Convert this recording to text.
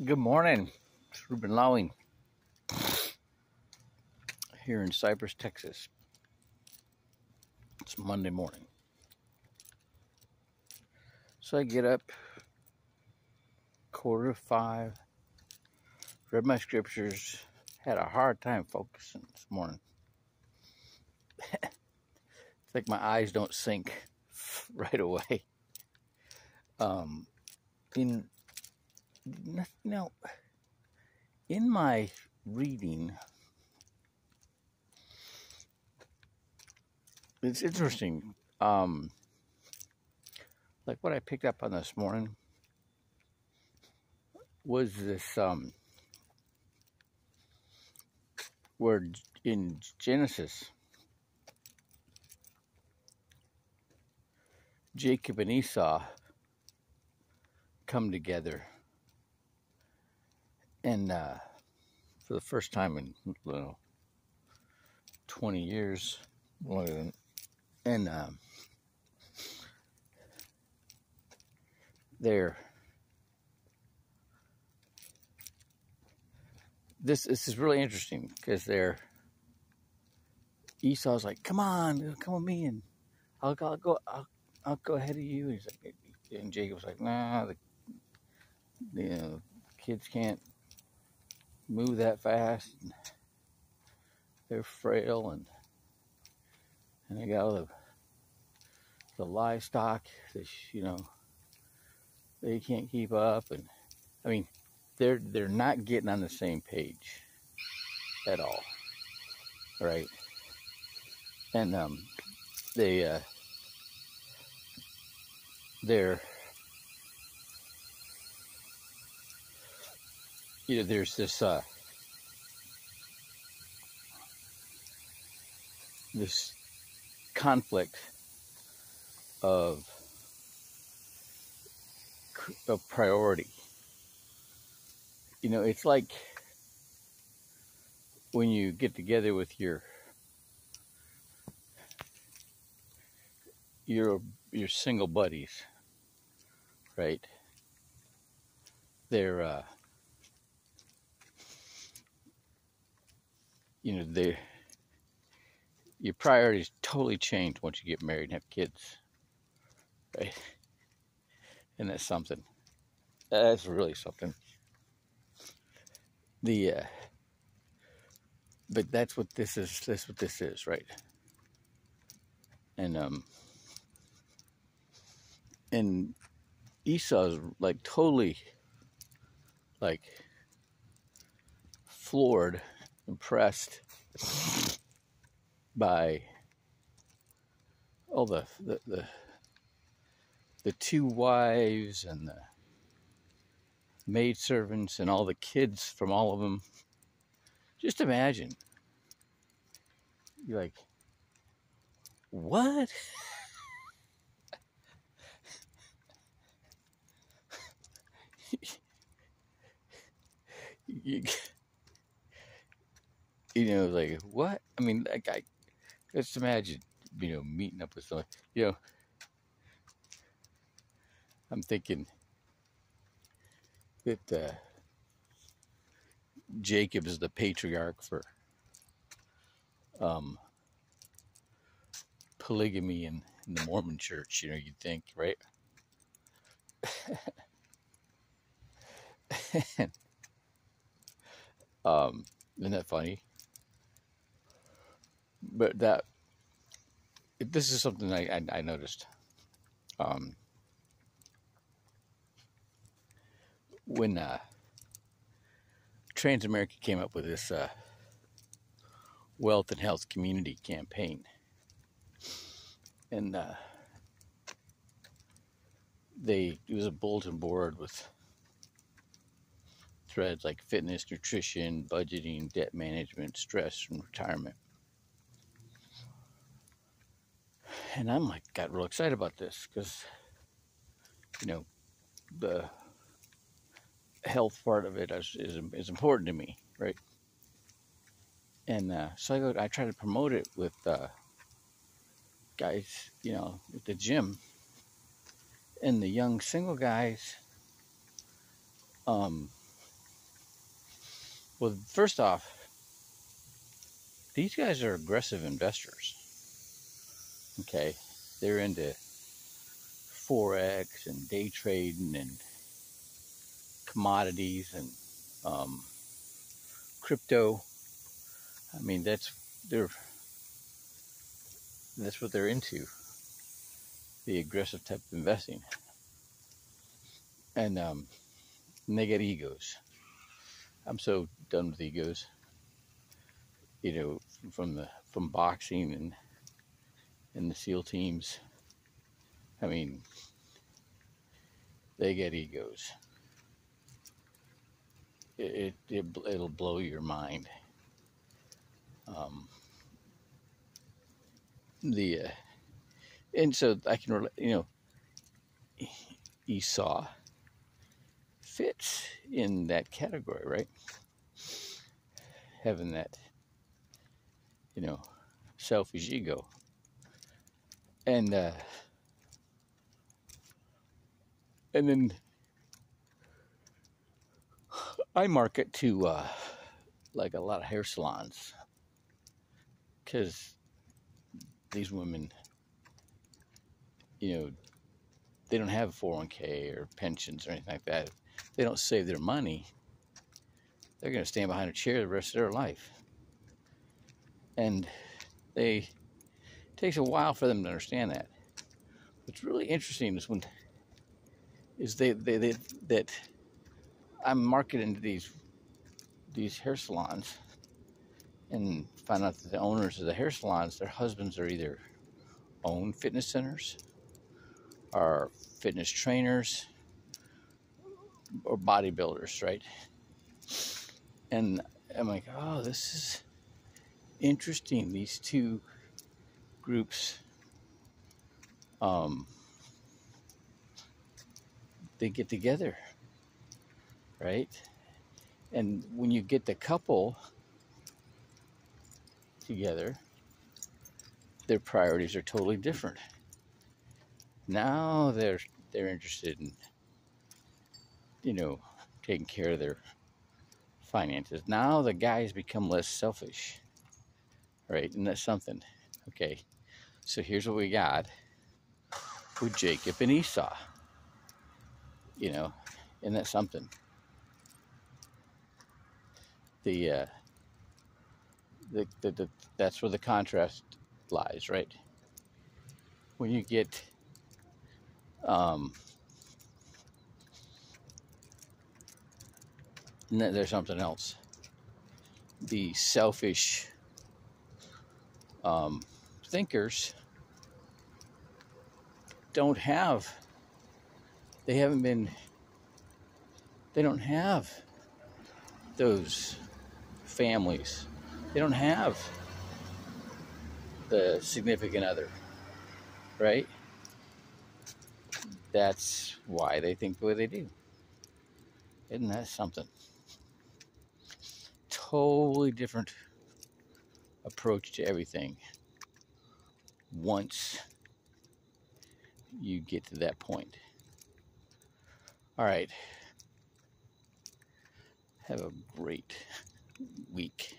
Good morning. It's Ruben Lowing here in Cypress, Texas. It's Monday morning. So I get up 4:45, read my scriptures, had a hard time focusing this morning. It's like my eyes don't sync right away. In in my reading, it's interesting. Like what I picked up on this morning was this where in Genesis, Jacob and Esau come together, and for the first time in 20 years, and they're this is really interesting because Esau's like, come with me, and I'll go ahead of you. He's like, and Jacob's like, nah, the kids can't move that fast. They're frail, and I got all the livestock. They can't keep up, and I mean, they're not getting on the same page at all, right? And they're there's this conflict of priority. It's like when you get together with your single buddies, right? They're your priorities totally change once you get married and have kids, right? And that's something. That's really something. But that's what this is. That's what this is, right? And Esau's like totally like floored, impressed by all the two wives and the maidservants and all the kids from all of them. Just imagine. You're like, what? Like, what? I mean, like, just imagine, meeting up with someone. I'm thinking that Jacob is the patriarch for polygamy in the Mormon church. You'd think, right? Isn't that funny? But this is something I noticed. When Transamerica came up with this wealth and health community campaign, and it was a bulletin board with threads like fitness, nutrition, budgeting, debt management, stress, and retirement. And I'm like, got real excited about this because, the health part of it is important to me, right? And so I try to promote it with guys, at the gym, and the young single guys, Well, first off, these guys are aggressive investors. Okay, they're into forex and day trading and commodities and crypto. I mean, that's what they're into. The aggressive type of investing, and they get egos. I'm so done with egos. You know, from boxing and the SEAL teams. I mean, they get egos. It'll blow your mind. The and so I can relate. Esau fits in that category, right? Having that, selfish ego, and then I market to like a lot of hair salons because these women, they don't have a 401k or pensions or anything like that. They don't save their money. They're going to stand behind a chair the rest of their life, and it takes a while for them to understand that. What's really interesting is that I'm marketing to these hair salons, and find out that the owners of the hair salons, their husbands are either own fitness centers, are fitness trainers, or bodybuilders, right? And I'm like, oh, this is interesting. These two groups, they get together, right? And when you get the couple together, their priorities are totally different. Now they're interested in, taking care of their finances. Now the guys become less selfish, right? And that's something. Okay, so here's what we got with Jacob and Esau. And that's something. The that's where the contrast lies, right? When you get and there's something else. The selfish thinkers don't have those families. They don't have the significant other, right? That's why they think the way they do. Isn't that something? Totally different approach to everything once you get to that point. All right. Have a great week.